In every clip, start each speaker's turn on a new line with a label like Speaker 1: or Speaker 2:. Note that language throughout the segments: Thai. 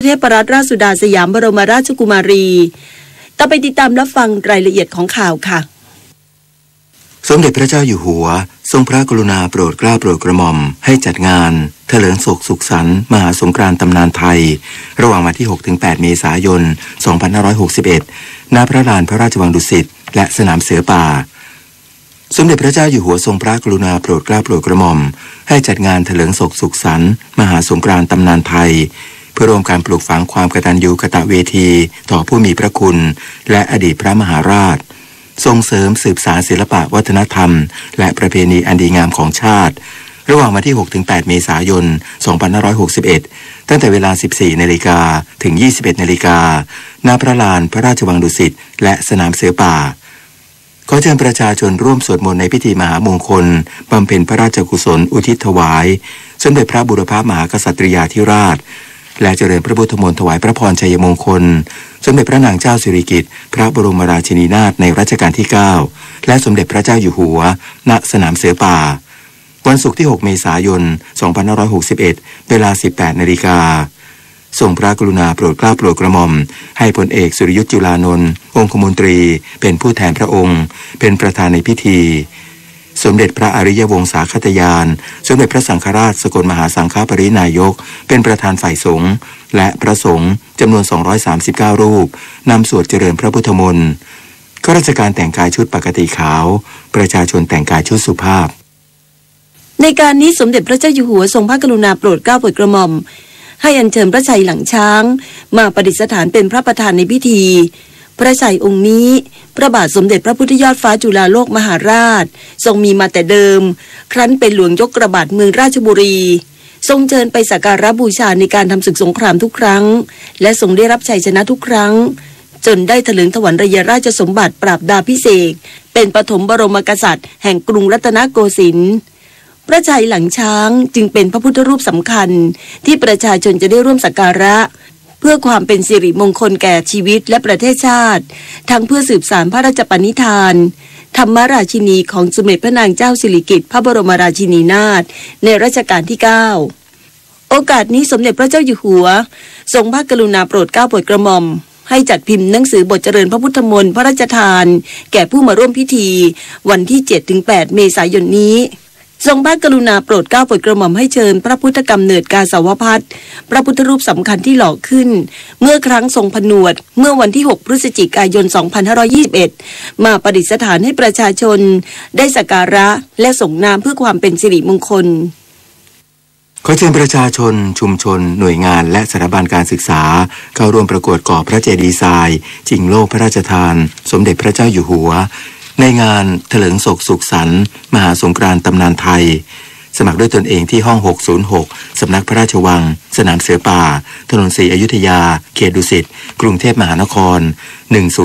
Speaker 1: เทพรัตนราชสุดาสยามบรมราชกุมารีต่อไปติดตามรับฟังรายละเอียดของข่าวค่ะ
Speaker 2: สมเด็จพระเจ้าอยู่หัวทรงพระกรุณาโปรดเกล้าโปรดกระหม่อมให้จัดงานเถลิงศกสุขสันต์มหาสงกรานต์ตำนานไทยระหว่างวันที่ 6-8 เมษายน 2561 ณ พระลานพระราชวังดุสิตและสนามเสือป่าสมเด็จพระเจ้าอยู่หัวทรงพระกรุณาโปรดเกล้าโปรดกระหม่อมให้จัดงานเถลิงศกสุขสันต์มหาสงกรานต์ตำนานไทยเพื่อร่วมการปลูกฝังความกตัญญูกตเวทีต่อผู้มีพระคุณและอดีตพระมหาราชส่งเสริมสืบสานศิลปะวัฒนธรรมและประเพณีอันดีงามของชาติระหว่างวันที่ 6-8 เมษายน 2561 ตั้งแต่เวลา 14 นาฬิกาถึง 21 นาฬิกาณ พระลานพระราชวังดุสิตและสนามเสือป่าขอเชิญประชาชนร่วมสวดมนต์ในพิธีมหามงคลบำเพ็ญพระราชกุศลอุทิศถวายสมเด็จพระบุรพมหากษัตริยาธิราชและเจริญพระพุทธมนต์ถวายพระพรชัยมงคลสมเด็จพระนางเจ้าสิริกิติ์พระบรมราชินีนาถในรัชกาลที่ 9 และสมเด็จพระเจ้าอยู่หัวณสนามเสือป่าวันศุกร์ที่ 6 เมษายน 2561 เวลา 18 นาฬิกาทรงพระกรุณาโปรดเกล้าโปรดกระหม่อมให้พลเอกสุริยุทธจุลานนท์องคมนตรีเป็นผู้แทนพระองค์เป็นประธานในพิธีสมเด็จพระอริยวงศาคตยานสมเด็จพระสังฆราชสกลมหาสังฆปรินายกเป็นประธานฝ่ายสงฆ์และพระสงฆ์จำนวน239รูปนำสวดเจริญพระพุทธมนต์ข้าราชการแต่งกายชุดปกติขาวประชาชนแต่งกายชุดสุภาพ
Speaker 1: ในการนี้สมเด็จพระเจ้าอยู่หัวทรงพระกรุณาโปรดเกล้าโปรดกระหม่อมให้อัญเชิญพระชัยหลังช้างมาประดิษฐานเป็นพระประธานในพิธีพระชัยองค์นี้พระบาทสมเด็จพระพุทธยอดฟ้าจุฬาโลกมหาราชทรงมีมาแต่เดิมครั้นเป็นหลวงยกกระบาดเมืองราชบุรีทรงเชิญไปสักการะบูชาในการทำศึกสงครามทุกครั้งและทรงได้รับชัยชนะทุกครั้งจนได้ถลึงถวัลย์ราชสมบัติปราบดาพิเศษเป็นปฐมบรมกษัตริย์แห่งกรุงรัตนโกสินทร์พระชัยหลังช้างจึงเป็นพระพุทธรูปสำคัญที่ประชาชนจะได้ร่วมสักการะเพื่อความเป็นสิริมงคลแก่ชีวิตและประเทศชาติทั้งเพื่อสืบสานพระราชปณิธานธรรมราชินีของสมเด็จพระนางเจ้าสิริกิติ์พระบรมราชินีนาถในรัชกาลที่ 9 โอกาสนี้สมเด็จพระเจ้าอยู่หัวทรงพระกรุณาโปรดเกล้าโปรดกระหม่อมให้จัดพิมพ์หนังสือบทเจริญพระพุทธมนต์พระราชทานแก่ผู้มาร่วมพิธีวันที่ 7-8 เมษายนนี้ทรงพระกรุณาโปรดเกล้าโปรดกระหม่อมให้เชิญพระพุทธกำเนิดกาสาวพัสต์พระพุทธรูปสำคัญที่หล่อขึ้นเมื่อครั้งทรงผนวดเมื่อวันที่ 6 พฤศจิกายน 2521 มาประดิษฐานให้ประชาชนได้สักการะและส่งน้ำเพื่อความเป็นสิริมงคล
Speaker 2: ขอเชิญประชาชนชุมชนหน่วยงานและสถาบันการศึกษาเข้าร่วมประกวดก่อพระเจดีย์ทรายชิงโลกพระราชทานสมเด็จพระเจ้าอยู่หัวในงานเถลิงศกสุขสันต์มหาสงกรานต์ตำนานไทยสมัครด้วยตนเองที่ห้อง 606 สำนักพระราชวังสนามเสือป่าถนนศรีอยุธยาเขตดุสิตกรุงเทพมหานคร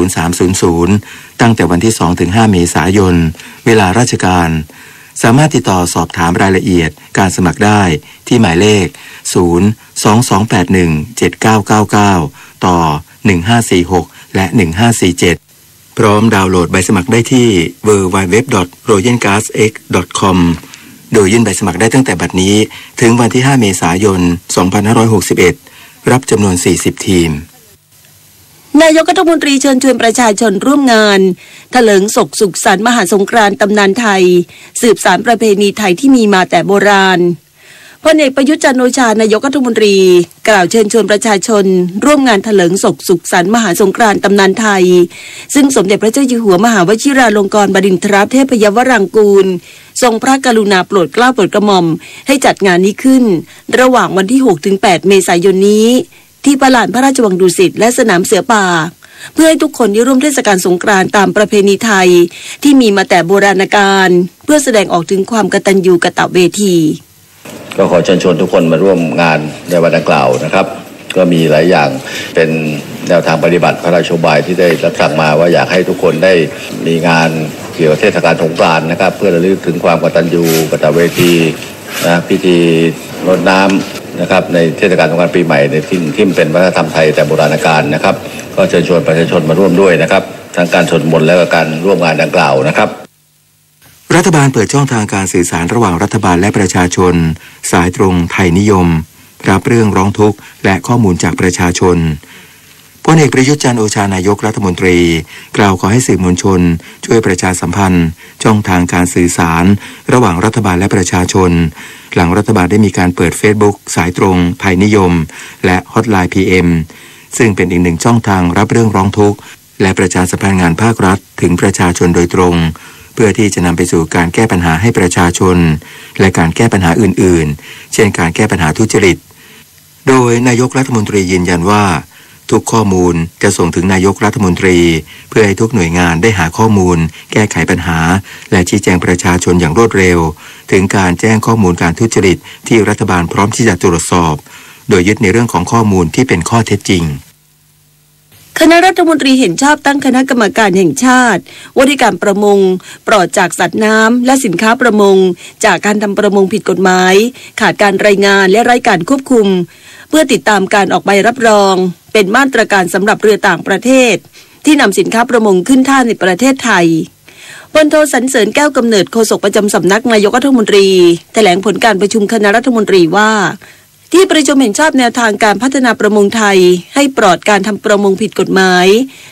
Speaker 2: 10300 ตั้งแต่วันที่ 2-5 เมษายนเวลาราชการสามารถติดต่อสอบถามรายละเอียดการสมัครได้ที่หมายเลข 022817999 ต่อ 1546 และ 1547 พร้อมดาวน์โหลดใบสมัครได้ที่ www.royalgasx.com โดยยื่นใบสมัครได้ตั้งแต่บัดนี้ถึงวันที่ 5 เมษายน 2561 รับจำนวน 40 ทีม
Speaker 1: นายกรัฐมนตรีเชิญชวนประชาชนร่วมงานเถลิงศกสุขสันต์มหาสงกรานต์ตำนานไทยสืบสานประเพณีไทยที่มีมาแต่โบราณพลเอกประยุทธ์จันทร์โอชานายกรัฐมนตรีกล่าวเชิญชวนประชาชนร่วมงานเถลิงศกสุขสันต์มหาสงกรานต์ตำนานไทยซึ่งสมเด็จพระเจ้าอยู่หัวมหาวชิราลงกรณ์บดินทรเทพยวรางกูลทรงพระกรุณาโปรดเกล้าโปรดกระหม่อมให้จัดงานนี้ขึ้นระหว่างวันที่ 6-8 เมษายนนี้ที่พระลานพระราชวังดุสิตและสนามเสือป่าเพื่อให้ทุกคนได้ร่วมเทศกาลสงกรานต์ตามประเพณีไทยที่มีมาแต่โบราณกาลเพื่อแสดงออกถึงความกตัญญูกตเวที
Speaker 3: ก็ขอเชิญชวนทุกคนมาร่วมงานในวันดังกล่าวนะครับก็มีหลายอย่างเป็นแนวทางปฏิบัติพระราชโยบายที่ได้รับสั่งมาว่าอยากให้ทุกคนได้มีงานเกี่ยวกับเทศกาลสงกรานต์นะครับเพื่อระลึกถึงความกตัญญูกตเวทีนะพิธีรดน้ำนะครับในเทศกาลสงกรานต์ปีใหม่ในที่เป็นวัฒนธรรมไทยแต่โบราณกาลนะครับก็เชิญชวนประชาชนมาร่วมด้วยนะครับทั้งการสวดมนต์และการร่วมงานดังกล่าวนะครับ
Speaker 2: รัฐบาลเปิดช่องทางการสื่อสารระหว่างรัฐบาลและประชาชนสายตรงไทยนิยม รับเรื่องร้องทุกข์และข้อมูลจากประชาชนพลเอกประยุทธ์จันทร์โอชานายกรัฐมนตรีกล่าวขอให้สื่อมวลชนช่วยประชาสัมพันธ์ช่องทางการสื่อสารระหว่างรัฐบาลและประชาชนหลังรัฐบาลได้มีการเปิด Facebook สายตรงไทยนิยมและฮอตไลน์ PM ซึ่งเป็นอีกหนึ่งช่องทางรับเรื่องร้องทุกข์และประชาสัมพันธ์งานภาครัฐถึงประชาชนโดยตรงเพื่อที่จะนำไปสู่การแก้ปัญหาให้ประชาชนและการแก้ปัญหาอื่นๆเช่นการแก้ปัญหาทุจริตโดยนายกรัฐมนตรียืนยันว่าทุกข้อมูลจะส่งถึงนายกรัฐมนตรีเพื่อให้ทุกหน่วยงานได้หาข้อมูลแก้ไขปัญหาและชี้แจงประชาชนอย่างรวดเร็วถึงการแจ้งข้อมูลการทุจริตที่รัฐบาลพร้อมที่จะตรวจสอบโดยยึดในเรื่องของข้อมูลที่เป็นข้อเท็จจริง
Speaker 1: คณะรัฐมนตรีเห็นชอบตั้งคณะกรรมการแห่งชาติว่าด้วยการประมงปลอดจากสัตว์น้ำและสินค้าประมงจากการทำประมงผิดกฎหมายขาดการรายงานและไร้การควบคุมเพื่อติดตามการออกใบรับรองเป็นมาตรการสำหรับเรือต่างประเทศที่นำสินค้าประมงขึ้นท่าในประเทศไทยพลโทสรรเสริญแก้วกำเนิดโฆษกประจำสำนักนายกรัฐมนตรีแถลงผลการประชุมคณะรัฐมนตรีว่าที่ประชุมเห็นชอบแนวทางการพัฒนาประมงไทยให้ปลอดการทำประมงผิดกฎหมาย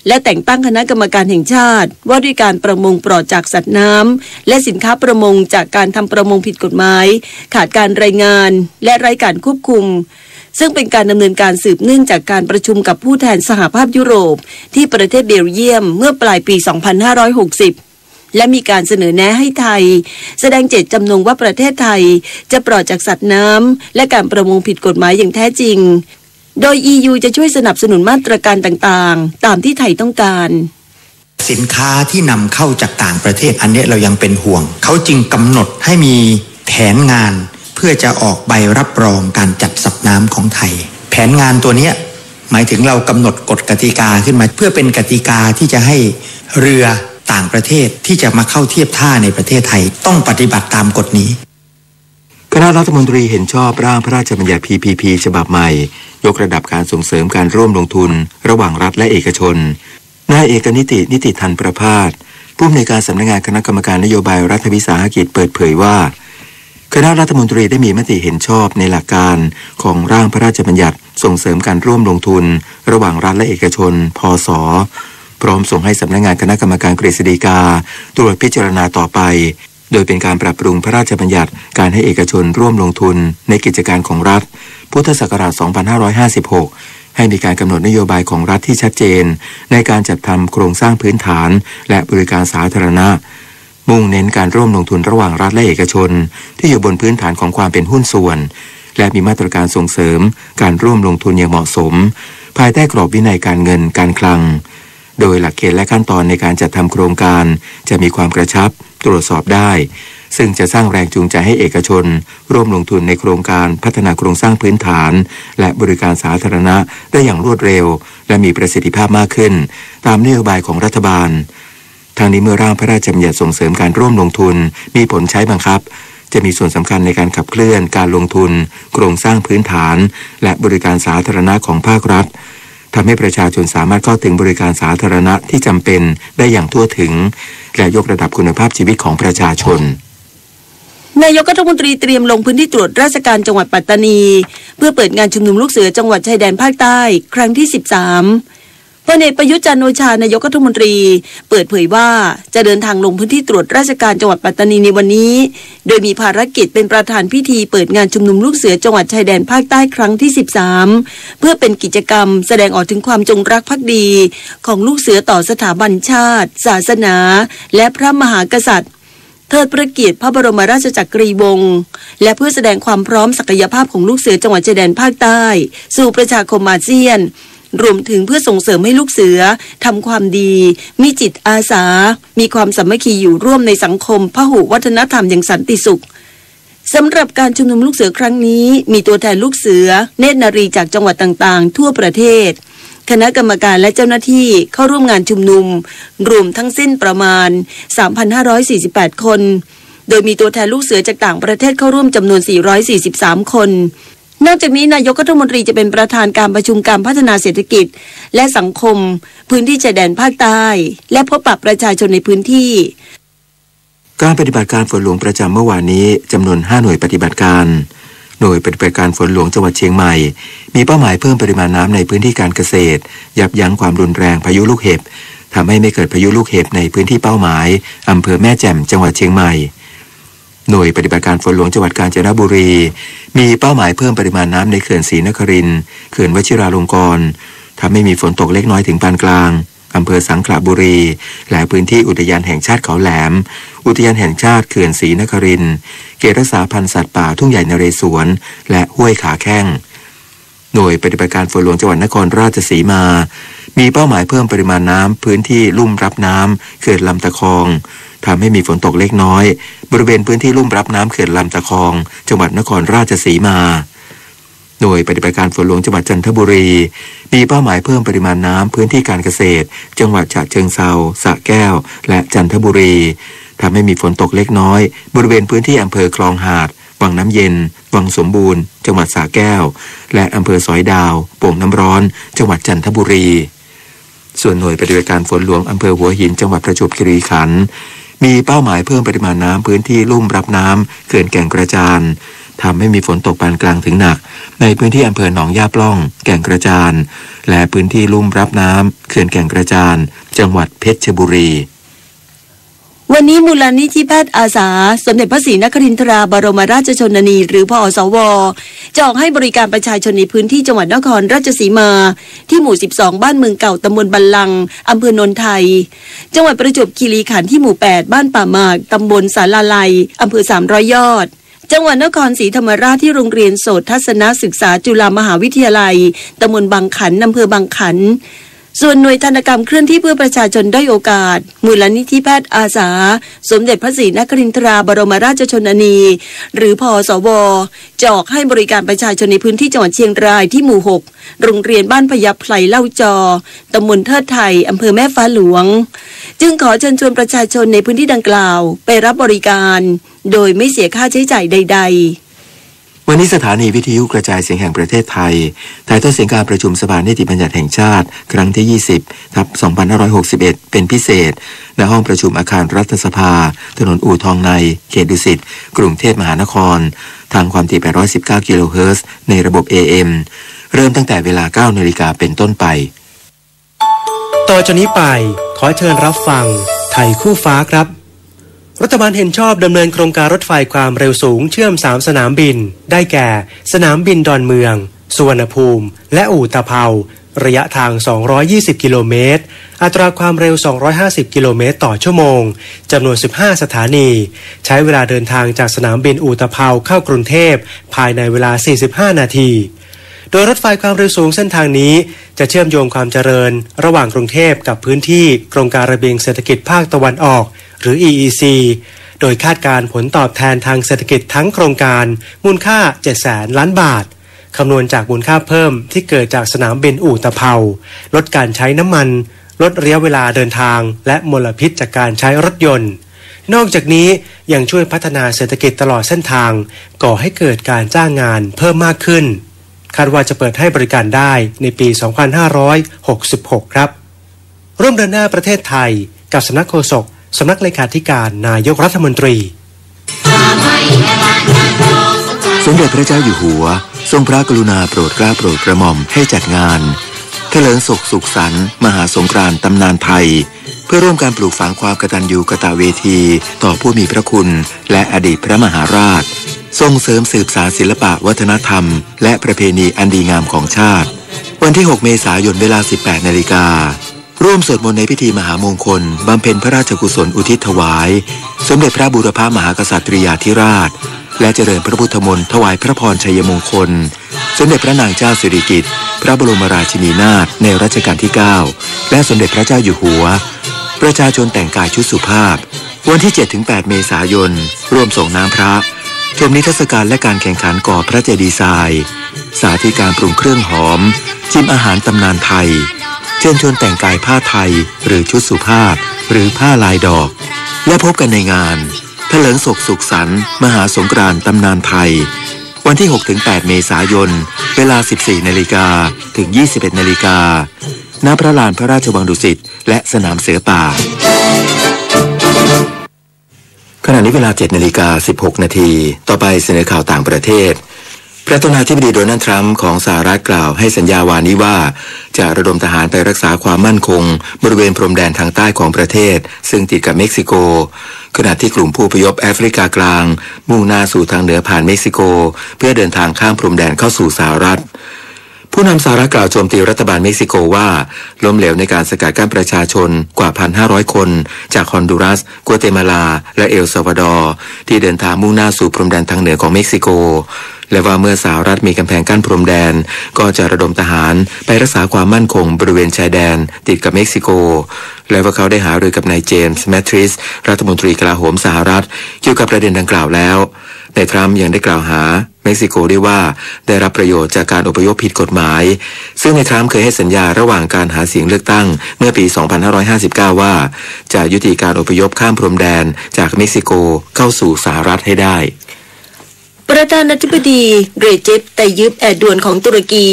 Speaker 1: และแต่งตั้งคณะกรรมการแห่งชาติว่าด้วยการประมงปลอดจากสัตว์น้ำและสินค้าประมงจากการทำประมงผิดกฎหมายขาดการรายงานและไร้การควบคุมซึ่งเป็นการดำเนินการสืบเนื่องจากการประชุมกับผู้แทนสหภาพยุโรปที่ประเทศเบลเยียมเมื่อปลายปี 2560และมีการเสนอแนะให้ไทยแสดงเจตจำนงว่าประเทศไทยจะปลอดจากสัตว์น้ำและการประมงผิดกฎหมายอย่างแท้จริงโดย EU จะช่วยสนับสนุนมาตรการต่างๆตามที่ไทยต้องการ
Speaker 4: สินค้าที่นำเข้าจากต่างประเทศอันนี้เรายังเป็นห่วงเขาจึงกำหนดให้มีแผนงานเพื่อจะออกใบรับรองการจัดสัตว์น้ำของไทยแผนงานตัวนี้หมายถึงเรากำหนดกฎกติกาขึ้นมาเพื่อเป็นกติกาที่จะให้เรือต่างประเทศที่จะมาเข้าเทียบท่าในประเทศไทยต้องปฏิบัติตามกฎนี้
Speaker 2: คณะรัฐมนตรีเห็นชอบร่างพระราชบัญญัติ PPP ฉบับใหม่ยกระดับการส่งเสริมการร่วมลงทุนระหว่างรัฐและเอกชนนายเอกนิติธันประภาสผู้อำนวยการสำนักงานคณะกรรมการนโยบายรัฐวิสาหกิจเปิดเผยว่าคณะรัฐมนตรีได้มีมติเห็นชอบในหลักการของร่างพระราชบัญญัติส่งเสริมการร่วมลงทุนระหว่างรัฐและเอกชนพศพร้อมส่งให้สำนักงานคณะกรรมการกฤษฎีกาตรวจพิจารณาต่อไปโดยเป็นการปรับปรุงพระราชบัญญัติการให้เอกชนร่วมลงทุนในกิจการของรัฐพุทธศักราช 2556 ให้มีการกำหนดนโยบายของรัฐที่ชัดเจนในการจัดทำโครงสร้างพื้นฐานและบริการสาธารณะมุ่งเน้นการร่วมลงทุนระหว่างรัฐและเอกชนที่อยู่บนพื้นฐานของความเป็นหุ้นส่วนและมีมาตรการส่งเสริมการร่วมลงทุนอย่างเหมาะสมภายใต้กรอบวินัยการเงินการคลังโดยหลักเกณฑ์และขั้นตอนในการจัดทำโครงการจะมีความกระชับตรวจสอบได้ซึ่งจะสร้างแรงจูงใจให้เอกชนร่วมลงทุนในโครงการพัฒนาโครงสร้างพื้นฐานและบริการสาธารณะได้อย่างรวดเร็วและมีประสิทธิภาพมากขึ้นตามนโยบายของรัฐบาลทางนี้เมื่อร่างพระราชบัญญัติส่งเสริมการร่วมลงทุนมีผลใช้บังคับจะมีส่วนสำคัญในการขับเคลื่อนการลงทุนโครงสร้างพื้นฐานและบริการสาธารณะของภาครัฐทำให้ประชาชนสามารถเข้าถึงบริการสาธารณะที่จำเป็นได้อย่างทั่วถึงและยกระดับคุณภาพชีวิตของประชาชน
Speaker 1: นายกรัฐมนตรีเตรียมลงพื้นที่ตรวจราชการจังหวัดปัตตานีเพื่อเปิดงานชุมนุมลูกเสือจังหวัดชายแดนภาคใต้ครั้งที่ 13พลเอกประยุทธ์จันทร์โอชานายกรัฐมนตรีเปิดเผยว่าจะเดินทางลงพื้นที่ตรวจราชการจังหวัดปัตตานีในวันนี้โดยมีภารกิจเป็นประธานพิธีเปิดงานชุมนุมลูกเสือจังหวัดชายแดนภาคใต้ครั้งที่ 13เพื่อเป็นกิจกรรมแสดงออกถึงความจงรักภักดีของลูกเสือต่อสถาบันชาติศาสนาและพระมหากษัตริย์เทิดพระเกียรติพระบรมราชจักรีวงศ์และเพื่อแสดงความพร้อมศักยภาพของลูกเสือจังหวัดชายแดนภาคใต้สู่ประชาคมอาเซียนรวมถึงเพื่อส่งเสริมให้ลูกเสือทำความดีมีจิตอาสามีความสามัคคีอยู่ร่วมในสังคมพหุวัฒนธรรมอย่างสันติสุขสำหรับการชุมนุมลูกเสือครั้งนี้มีตัวแทนลูกเสือเนตรนารีจากจังหวัดต่างๆทั่วประเทศคณะกรรมการและเจ้าหน้าที่เข้าร่วมงานชุมนุมรวมทั้งสิ้นประมาณ 3,548 คนโดยมีตัวแทนลูกเสือจากต่างประเทศเข้าร่วมจำนวน 443 คนนอกจากนี้นายกรัฐมนตรีจะเป็นประธานการประชุมการพัฒนาเศรษฐกิจและสังคมพื้นที่ชายแดนภาคใต้และพบปะประชาชนในพื้นที่
Speaker 2: การปฏิบัติการฝนหลวงประจำเมื่อวานนี้จำนวน5หน่วยปฏิบัติการ โดยปฏิบัติการฝนหลวงจังหวัดเชียงใหม่มีเป้าหมายเพิ่มปริมาณน้ำในพื้นที่การเกษตรยับยั้งความรุนแรงพายุลูกเห็บทำให้ไม่เกิดพายุลูกเห็บในพื้นที่เป้าหมายอำเภอแม่แจ่มจังหวัดเชียงใหม่หน่วยปฏิบัติการฝนหลวงจังหวัดกาญจนบุรีมีเป้าหมายเพิ่มปริมาณน้ำในเขื่อนศรีนครินทร์เขื่อนวชิราลงกรณ์ทำให้มีฝนตกเล็กน้อยถึงปานกลางอำเภอสังขละบุรีและพื้นที่อุทยานแห่งชาติเขาแหลมอุทยานแห่งชาติเขื่อนศรีนครินทร์เขตรักษาพันธุ์สัตว์ป่าทุ่งใหญ่นเรศวรและห้วยขาแข้งหน่วยปฏิบัติการฝนหลวงจังหวัดนครราชสีมามีเป้าหมายเพิ่มปริมาณน้ำพื้นที่ลุ่มรับน้ำเขื่อนลำตะคองทำให้มีฝนตกเล็กน้อยบริเวณพื้นที่ลุ่มรับน้ำเขื่อนลำตะคองจังหวัดนครราชสีมาหน่วยปฏิบัติการฝนหลวงจังหวัดจันทบุรีมีเป้าหมายเพิ่มปริมาณน้ำพื้นที่การเกษตรจังหวัดฉะเชิงเทราสระแก้วและจันทบุรีทำให้มีฝนตกเล็กน้อยบริเวณพื้นที่อำเภอคลองหาดวังน้ำเย็นวังสมบูรณ์จังหวัดสระแก้วและอำเภอสอยดาวโป่งน้ำร้อนจังหวัดจันทบุรีส่วนหน่วยปฏิบัติการฝนหลวงอำเภอหัวหินจังหวัดประจวบคีรีขันธ์มีเป้าหมายเพิ่มปริมาณน้ำพื้นที่ลุ่มรับน้ำเขื่อนแก่งกระจานทำให้มีฝนตกปานกลางถึงหนักในพื้นที่อำเภอหนองย่าปล่องแก่งกระจานและพื้นที่ลุ่มรับน้ำเขื่อนแก่งกระจานจังหวัดเพชรบุรี
Speaker 1: วันนี้มูลนิธิแพทย์อาสาสมเด็จพระศรีนครินทราบรมราชชนนีหรือพอสวจะออกให้บริการประชาชนในพื้นที่จังหวัดนครราชสีมาที่หมู่12บ้านเมืองเก่าตำบลบัลลังก์อำเภอโนนไทยจังหวัดประจวบคีรีขันธ์ที่หมู่8บ้านป่าหมากตำบลสาลาไลอำเภอ300ยอดจังหวัดนครศรีธรรมราชที่โรงเรียนโสตทัศนศึกษาจุฬามหาวิทยาลัยตำบลบางขันอำเภอบางขันส่วนหน่วยธนกรรมเคลื่อนที่เพื่อประชาชนด้อยโอกาสมูลนิธิแพทย์อาสาสมเด็จพระศรีนครินทราบรมราชชนนีหรือพสวจะออกให้บริการประชาชนในพื้นที่จังหวัดเชียงรายที่หมู่6โรงเรียนบ้านพยัพไพลเล่าจอตำบลเทิดไทยอำเภอแม่ฟ้าหลวงจึงขอเชิญชวนประชาชนในพื้นที่ดังกล่าวไปรับบริการโดยไม่เสียค่าใช้จ่ายใดๆ
Speaker 2: วันนี้สถานีวิทยุกระจายเสียงแห่งประเทศไทยถ่ายทอดเสียงการประชุมสภานิติบัญญัติแห่งชาติครั้งที่ 20/2561 เป็นพิเศษณห้องประชุมอาคารรัฐสภาถนนอู่ทองในเขตดุสิตกรุงเทพมหานครทางความถี่819กิโลเฮิรตซ์ในระบบ AM เริ่มตั้งแต่เวลา 9 นาฬิกาเป็นต้นไป
Speaker 5: ต่อจากนี้ไปขอเชิญรับฟังไทยคู่ฟ้าครับรัฐบาลเห็นชอบดำเนินโครงการรถไฟความเร็วสูงเชื่อม3สนามบินได้แก่สนามบินดอนเมืองสุวรรณภูมิและอู่ตะเภาระยะทาง220กิโลเมตรอัตราความเร็ว250กิโลเมตรต่อชั่วโมงจำนวน15สถานีใช้เวลาเดินทางจากสนามบินอู่ตะเภาเข้ากรุงเทพภายในเวลา45นาทีโดยรถไฟความเร็วสูงเส้นทางนี้จะเชื่อมโยงความเจริญระหว่างกรุงเทพกับพื้นที่โครงการระเบียงเศรษฐกิจภาคตะวันออกหรือ EEC โดยคาดการผลตอบแทนทางเศรษฐกิจทั้งโครงการมูลค่า 700,000 ล้านบาทคำนวณจากมูลค่าเพิ่มที่เกิดจากสนามบินอู่ตะเภาลดการใช้น้ำมันลดระยะเวลาเดินทางและมลพิษจากการใช้รถยนต์นอกจากนี้ยังช่วยพัฒนาเศรษฐกิจตลอดเส้นทางก่อให้เกิดการจ้างงานเพิ่มมากขึ้นคาดว่าจะเปิดให้บริการได้ในปี 2566 ครับร่วมเดินหน้าประเทศไทยกับสำนักโฆษกสำนักเลขาธิการนายกรัฐมนตรี
Speaker 2: สมเด็จพระเจ้าอยู่หัวทรงพระกรุณาโปรดเกล้าโปรดกระหม่อมให้จัดงานเถลิงศกสุขสันต์มหาสงกรานต์ตำนานไทยเพื่อร่วมการปลูกฝังความกตัญญูกตเวทีต่อผู้มีพระคุณและอดีตพระมหาราชส่งเสริมสืบสานศิลปะวัฒนธรรมและประเพณีอันดีงามของชาติวันที่6เมษายนเวลา 18 นาฬิการ่วมสวดมนต์ในพิธีมหามงคลบำเพ็ญพระราชกุศลอุทิศถวายสมเด็จพระบูรพามหากษัตริยาธิราชและเจริญพระพุทธมนต์ถวายพระพรชัยมงคลสมเด็จพระนางเจ้าสิริกิติ์พระบรมราชินีนาถในรัชกาลที่ 9และสมเด็จพระเจ้าอยู่หัวประชาชนแต่งกายชุดสุภาพวันที่ 7-8 เมษายนร่วมส่งน้ำพระชมนิทรรศการและการแข่งขันก่อพระเจดีย์ทรายสาธิตการปรุงเครื่องหอมชิมอาหารตำนานไทยเชิญชวนแต่งกายผ้าไทยหรือชุดสุภาพหรือผ้าลายดอกและพบกันในงานเถลิงศกสุขสันต์มหาสงกรานต์ตำนานไทยวันที่ 6-8 เมษายนเวลา 14 นาฬิกาถึง 21 นาฬิกาณพระลานพระราชวังดุสิตและสนามเสือป่าขณะนี้เวลา 7:16 นาทีต่อไปเสนอข่าวต่างประเทศ ประธานาธิบดีโดนัลด์ทรัมป์ของสหรัฐกล่าวให้สัญญาวานี้ว่าจะระดมทหารไปรักษาความมั่นคงบริเวณพรมแดนทางใต้ของประเทศซึ่งติดกับเม็กซิโกขณะที่กลุ่มผู้อพยพแอฟริกากลางมุ่งหน้าสู่ทางเหนือผ่านเม็กซิโกเพื่อเดินทางข้ามพรมแดนเข้าสู่สหรัฐผู้นำสหรัฐกล่าวโจมตีรัฐบาลเม็กซิโกว่าล้มเหลวในการสกัดกั้นประชาชนกว่า 1,500 คนจากฮอนดูรัสกัวเตมาลาและเอลซัลวาดอร์ที่เดินทางมุ่งหน้าสู่พรมแดนทางเหนือของเม็กซิโกและว่าเมื่อสหรัฐมีกำแพงกั้นพรมแดนก็จะระดมทหารไปรักษาความมั่นคงบริเวณชายแดนติดกับเม็กซิโกและว่าเขาได้หารือกับนายเจมส์แมทริสรัฐมนตรีกลาโหมสหรัฐเกี่ยวกับประเด็นดังกล่าวแล้วนายทรัมป์ยังได้กล่าวหาเม็กซิโกได้ว่าได้รับประโยชน์จากการอพยพผิดกฎหมายซึ่งนายทรัมป์เคยให้สัญญาระหว่างการหาเสียงเลือกตั้งเมื่อปี 2559 ว่าจะยุติการอพยพข้ามพรมแดนจากเม็กซิโกเข้าสู่สหรัฐให้ได้
Speaker 1: ประธานาธิบดีเรเจป ไตยิป แอร์ดวนของตุรกี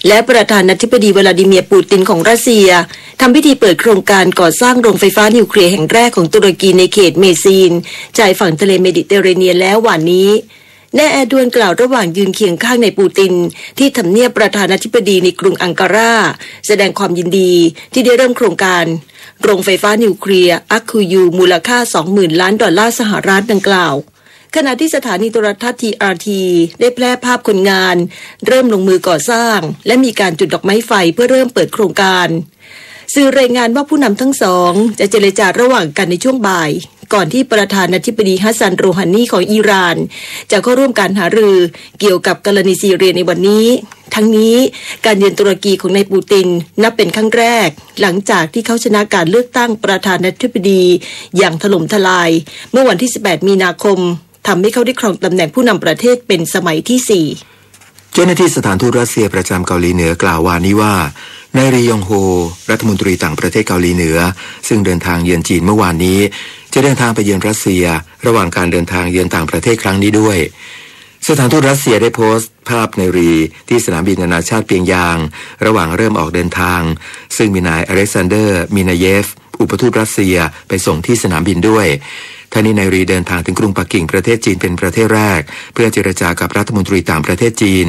Speaker 1: และประธานาธิบดีวลาดิเมียร์ ปูตินของรัสเซียทำพิธีเปิดโครงการก่อสร้างโรงไฟฟ้านิวเคลียร์แห่งแรกของตุรกีในเขตเมซีนชายฝั่งทะเลเมดิเตอร์เรเนียนแล้ววันนี้แน่แอร์ดวนกล่าวระหว่างยืนเคียงข้างในปูตินที่ทำเนียบประธานาธิบดีในกรุงอังการาแสดงความยินดีที่ได้เริ่มโครงการโรงไฟฟ้านิวเคลียร์อัคคูยูมูลค่า $20,000 ล้านสหรัฐดังกล่าวขณะที่สถานีโทรทัศน์ TRT ได้แพร่ภาพคนงานเริ่มลงมือก่อสร้างและมีการจุดดอกไม้ไฟเพื่อเริ่มเปิดโครงการสื่อรายงานว่าผู้นำทั้งสองจะเจรจาระหว่างกันในช่วงบ่ายก่อนที่ประธานาธิบดีฮัสซัน โรฮานีของอิหร่านจะเข้าร่วมการหารือเกี่ยวกับกรณีซีเรียในวันนี้ทั้งนี้การเยือนตุรกีของนายปูตินนับเป็นครั้งแรกหลังจากที่เขาชนะการเลือกตั้งประธานาธิบดีอย่างถล่มทลายเมื่อวันที่ 18 มีนาคมทำให้เขาได้ครองตำแหน่งผู้นำประเทศเป็นสมัยที่ 4
Speaker 2: เจ้าหน้าที่สถานทูตรัสเซียประจำเกาหลีเหนือกล่าววานี้ว่านายรียองโฮรัฐมนตรีต่างประเทศเกาหลีเหนือซึ่งเดินทางเยือนจีนเมื่อวานนี้จะเดินทางไปเยือนรัสเซียระหว่างการเดินทางเยือนต่างประเทศครั้งนี้ด้วยสถานทูตรัสเซียได้โพสต์ภาพนายรีที่สนามบินนานาชาติเปียงยางระหว่างเริ่มออกเดินทางซึ่งมีนายอเล็กซานเดอร์มินาเยฟอุปทูตรัสเซียไปส่งที่สนามบินด้วยท่านี้นายรีเดินทางถึงกรุงปักกิ่งประเทศจีนเป็นประเทศแรกเพื่อเจรจากับรัฐมนตรีต่างประเทศจีน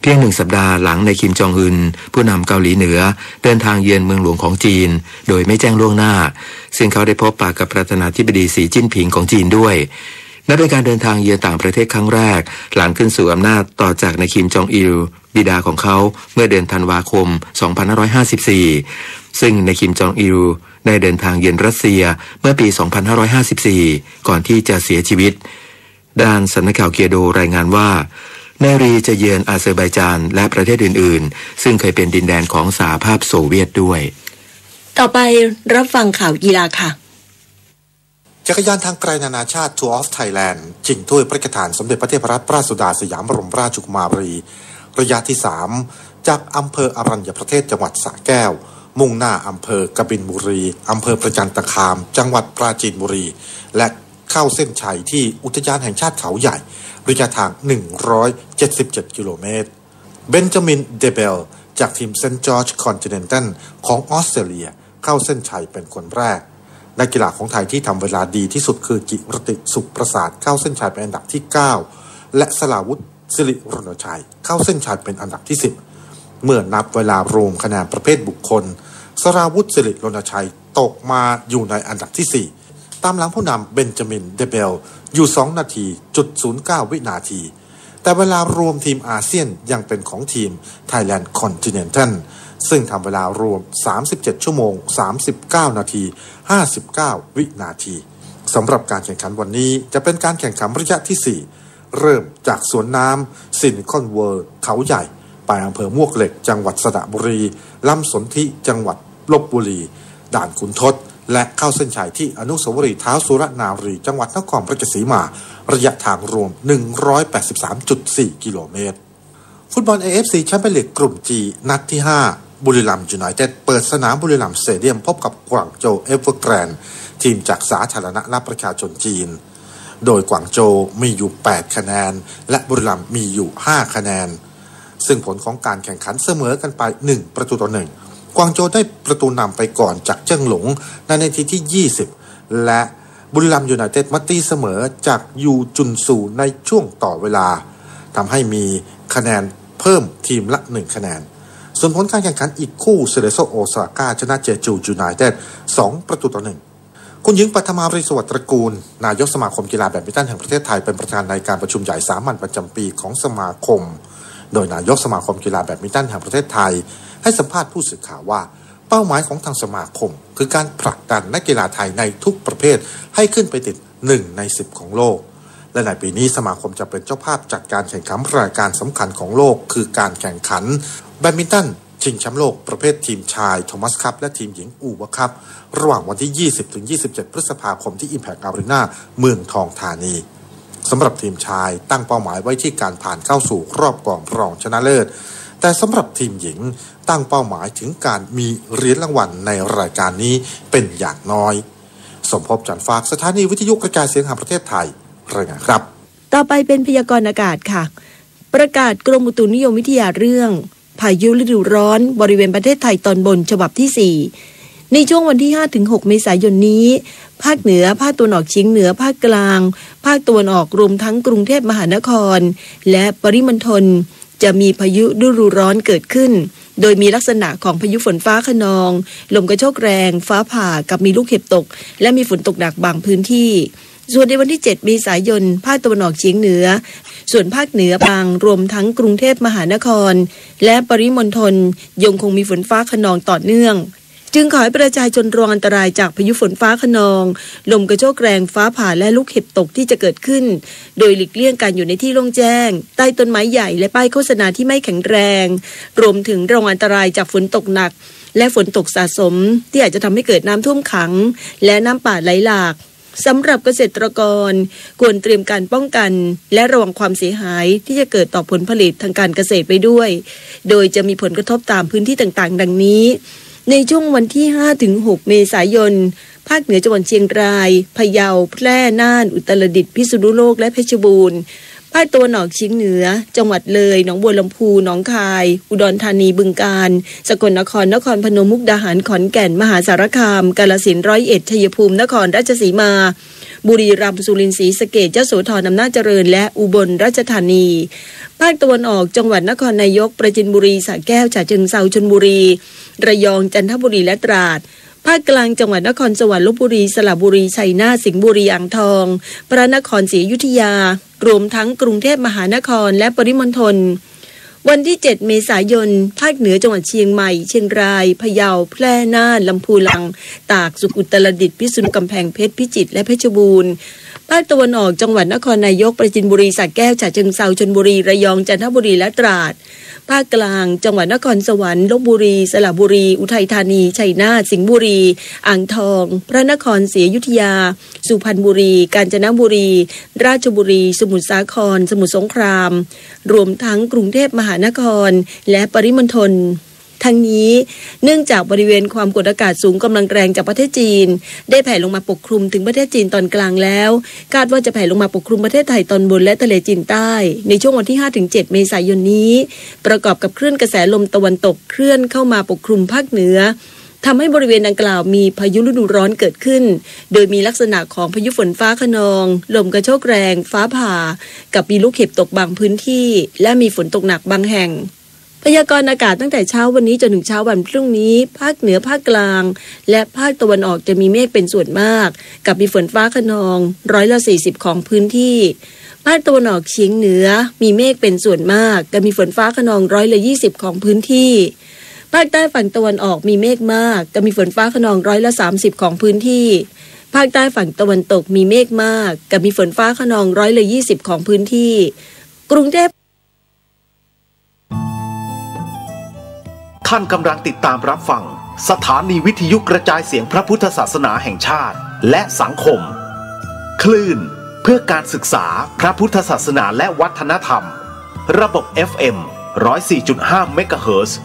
Speaker 2: เพียง1 สัปดาห์หลังนายคิมจองอึนผู้นำเกาหลีเหนือเดินทางเยือนเมืองหลวงของจีนโดยไม่แจ้งล่วงหน้าซึ่งเขาได้พบปะกับประธานาธิบดีสีจิ้นผิงของจีนด้วยนับเป็นการเดินทางเยือนต่างประเทศครั้งแรกหลังขึ้นสู่อำนาจต่อจากนายคิมจองอิลบิดาของเขาเมื่อเดือนธันวาคม 2554 ซึ่งนายคิมจองอิลได้เดินทางเยือนรัสเซียเมื่อปี 2554 ก่อนที่จะเสียชีวิตด้านสำนักข่าวเกียโดรายงานว่านายรีจะเยือนอาเซอร์ไบจานและประเทศอื่นๆซึ่งเคยเป็นดินแดนของสหภาพโซเวียตด้วย
Speaker 1: ต่อไปรับฟังข่าวกีฬาค่ะ
Speaker 6: จักรยานทางไกลนานาชาติ Tour of Thailand ชิงถ้วยพระราชทานสมเด็จพระเทพรัตนราชสุดาสยามบรมราชกุมารีระยะที่ 3 จากอำเภออรัญญประเทศจังหวัดสระแก้วมุ่งหน้าอำเภอกบินบุรีอำเภอประจันตคามจังหวัดปราจีนบุรีและเข้าเส้นชัยที่อุทยานแห่งชาติเขาใหญ่ระยะทาง177กิโลเมตรเบนจามินเดเบลจากทีมเซนต์จอร์จคอนติเนนตัลของออสเตรเลียเข้าเส้นชัยเป็นคนแรกนักกีฬาของไทยที่ทำเวลาดีที่สุดคือจิรติสุขประสาทเข้าเส้นชัยเป็นอันดับที่9และสราวุธสิริรณชัยเข้าเส้นชัยเป็นอันดับที่10เมื่อนับเวลารวมคะแนนประเภทบุคคลสราวุธสิริรณชัยตกมาอยู่ในอันดับที่4ตามหลังผู้นำเบนจามินเดเบลอยู่2 นาทีจุด09 วินาทีแต่เวลารวมทีมอาเซียนยังเป็นของทีม Thailand Continental ซึ่งทำเวลารวม37 ชั่วโมง39 นาที59 วินาทีสำหรับการแข่งขันวันนี้จะเป็นการแข่งขันระยะที่4เริ่มจากสวนน้ำซิลิคอนเวิลด์เขาใหญ่ไปอำเภอมวกเหล็กจังหวัดสระบุรีลำสนธิจังหวัดลพบุรีด่านขุนทดและเข้าเส้นชัยที่อนุสาวรีย์ท้าวสุรนารีจังหวัดนครราชสีมาระยะทางรวม 183.4 กิโลเมตรฟุตบอล AFC แชมเปี้ยนลีกกลุ่ม G นัดที่ 5 บุรีรัมย์ยูไนเต็ดเปิดสนามบุรีรัมย์สเตเดียมพบกับกวางโจวเอเวอร์แกรนด์ทีมจากสาธารณรัฐประชาชนจีนโดยกวางโจวมีอยู่8คะแนนและบุรีรัมย์มีอยู่5คะแนนซึ่งผลของการแข่งขันเสมอกันไป1-1กวางโจวได้ประตูนำไปก่อนจากเจิ้งหลงในนาทีที่20และบุรีรัมย์ยูไนเต็ดมาตีเสมอจากยูจุนซูในช่วงต่อเวลาทำให้มี คะแนนเพิ่มทีมละ1คะแนนส่วนผลการแข่งขันอีกคู่เซเลโซโอซาก้าชนะเจจูยูไนเต็ด2-1คุณหญิงปัทมารีสวัสดิ์ตระกูลนายกสมาคมกีฬาแบดมินตันแห่งประเทศไทยเป็นประธานในการประชุมใหญ่สามัญประจำปีของสมาคมโดยนายกสมาคมกีฬาแบดมินตันแห่งประเทศไทยให้สัมภาษณ์ผู้สื่อข่าวว่าเป้าหมายของทางสมาคมคือการผลักดันนักกีฬาไทยในทุกประเภทให้ขึ้นไปติด1 ใน 10ของโลกและในปีนี้สมาคมจะเป็นเจ้าภาพจัดการแข่งขันรายการสำคัญของโลกคือการแข่งขันแบดมินตันชิงแชมป์โลกประเภททีมชายโทมัสคัพและทีมหญิงอูวคัพระหว่างวันที่ 20-27 พฤษภาคมที่ Impact Arena เมืองทองธานีสำหรับทีมชายตั้งเป้าหมายไว้ที่การผ่านเข้าสู่รอบก่อนรองชนะเลิศแต่สำหรับทีมหญิงตั้งเป้าหมายถึงการมีเหรียญรางวัลในรายการนี้เป็นอย่างน้อยสมภพจันทร์ฝากสถานีวิทยุกระจายเสียงแห่งประเทศไทยรายงานครับ
Speaker 1: ต่อไปเป็นพยากรณ์อากาศค่ะประกาศกรมอุตุนิยมวิทยาเรื่องพายุฤดูร้อนบริเวณประเทศไทยตอนบนฉบับที่4ในช่วงวันที่ 5-6 เมษายนนี้ภาคเหนือภาคตะวันออกเฉียงเหนือภาคกลางภาคตะวันออกรวมทั้งกรุงเทพมหานครและปริมณฑลจะมีพายุฤดูร้อนเกิดขึ้นโดยมีลักษณะของพายุฝนฟ้าคะนองลมกระโชกแรงฟ้าผ่ากับมีลูกเห็บตกและมีฝนตกหนักบางพื้นที่ส่วนในวันที่7 เมษายนภาคตะวันออกเฉียงเหนือส่วนภาคเหนือบางรวมทั้งกรุงเทพมหานครและปริมณฑลยังคงมีฝนฟ้าคะนองต่อเนื่องจึงขอให้ประชาชนระวังอันตรายจากพายุฝนฟ้าคะนองลมกระโชกแรงฟ้าผ่าและลูกเห็บตกที่จะเกิดขึ้นโดยหลีกเลี่ยงการอยู่ในที่โล่งแจ้งใต้ต้นไม้ใหญ่และป้ายโฆษณาที่ไม่แข็งแรงรวมถึงระวังอันตรายจากฝนตกหนักและฝนตกสะสมที่อาจจะทำให้เกิดน้ำท่วมขังและน้ำป่าไหลหลากสำหรับเกษตรกรควรเตรียมการป้องกันและระวังความเสียหายที่จะเกิดต่อผลผลิตทางการเกษตรไปด้วยโดยจะมีผลกระทบตามพื้นที่ต่างๆดังนี้ในช่วงวันที่ 5-6 เมษายนภาคเหนือจังหวัดเชียงรายพะเยาแพร่น่านอุตรดิตถ์พิษณุโลกและเพชรบูรณ์ภาคตะวันออกเฉียงเหนือจังหวัดเลยหนองบัวลำพูหนองคายอุดรธานีบึงกาฬสกลนครนครพนมมุกดาหารขอนแก่นมหาสารคามกาฬสินธุ์ร้อยเอ็ดชัยภูมินครราชสีมาบุรีรัมย์สุรินทร์ศรีสะเกษยโสธรอำนาจเจริญและอุบลราชธานีภาคตะวันออกจังหวัดนครนายกปราจีนบุรีสระแก้วฉะเชิงเทราชลบุรีระยองจันทบุรีและตราดภาคกลางจังหวัดนครสวรรค์ลพบุรีสระบุรีชัยนาทสิงห์บุรีอ่างทองพระนครศรีอยุธยารวมทั้งกรุงเทพมหานครและปริมณฑลวันที่7 เมษายนภาคเหนือจังหวัดเชียงใหม่เชียงรายพะเยาแพร่น่านลำพูนตากสุขอุตรดิตถ์พิษณุกำแพงเพชรพิจิตรและเพชรบูรณ์ภาคตะวันออกจังหวัดนครนายกปราจีนบุรีสระแก้วฉะเชิงเทราชลบุรีระยองจันทบุรีและตราดภาคกลางจังหวัดนครสวรรค์ลพบุรีสระบุรีอุทัยธานีชัยนาทสิงห์บุรีอ่างทองพระนครศรีอยุธยาสุพรรณบุรีกาญจนบุรีราชบุรีสมุทรสาครสมุทรสงครามรวมทั้งกรุงเทพมหานครและปริมณฑลทั้งนี้เนื่องจากบริเวณความกดอากาศสูงกำลังแรงจากประเทศจีนได้แผ่ลงมาปกคลุมถึงประเทศจีนตอนกลางแล้วคาดว่าจะแผ่ลงมาปกคลุมประเทศไทยตอนบนและทะเลจีนใต้ในช่วงวันที่ 5-7 เมษายนนี้ประกอบกับคลื่นกระแสลมตะวันตกเคลื่อนเข้ามาปกคลุมภาคเหนือทำให้บริเวณดังกล่าวมีพายุฤดูร้อนเกิดขึ้นโดยมีลักษณะของพายุฝนฟ้าคะนองลมกระโชกแรงฟ้าผ่ากับมีลูกเห็บตกบางพื้นที่และมีฝนตกหนักบางแห่งพยากรณ์อากาศตั้งแต่เช้าวันนี้จนถึงเช้าวันพรุ่งนี้ภาคเหนือภาคกลางและภาคตะวันออกจะมีเมฆเป็นส่วนมากกับมีฝนฟ้าคะนอง40%ของพื้นที่ภาคตะวันออกเฉียงเหนือมีเมฆเป็นส่วนมากกับมีฝนฟ้าคะนอง20%ของพื้นที่ภาคใต้ฝั่งตะวันออกมีเมฆมากกับมีฝนฟ้าคะนอง30%ของพื้นที่ภาคใต้ฝั่งตะวันตกมีเมฆมากกับมีฝนฟ้าคะนอง20%ของพื้นที่กรุงเทพ
Speaker 7: ท่านกำลังติดตามรับฟังสถานีวิทยุกระจายเสียงพระพุทธศาสนาแห่งชาติและสังคมคลื่นเพื่อการศึกษาพระพุทธศาสนาและวัฒนธรรมระบบ FM 104.5 เมกะเฮิรตซ์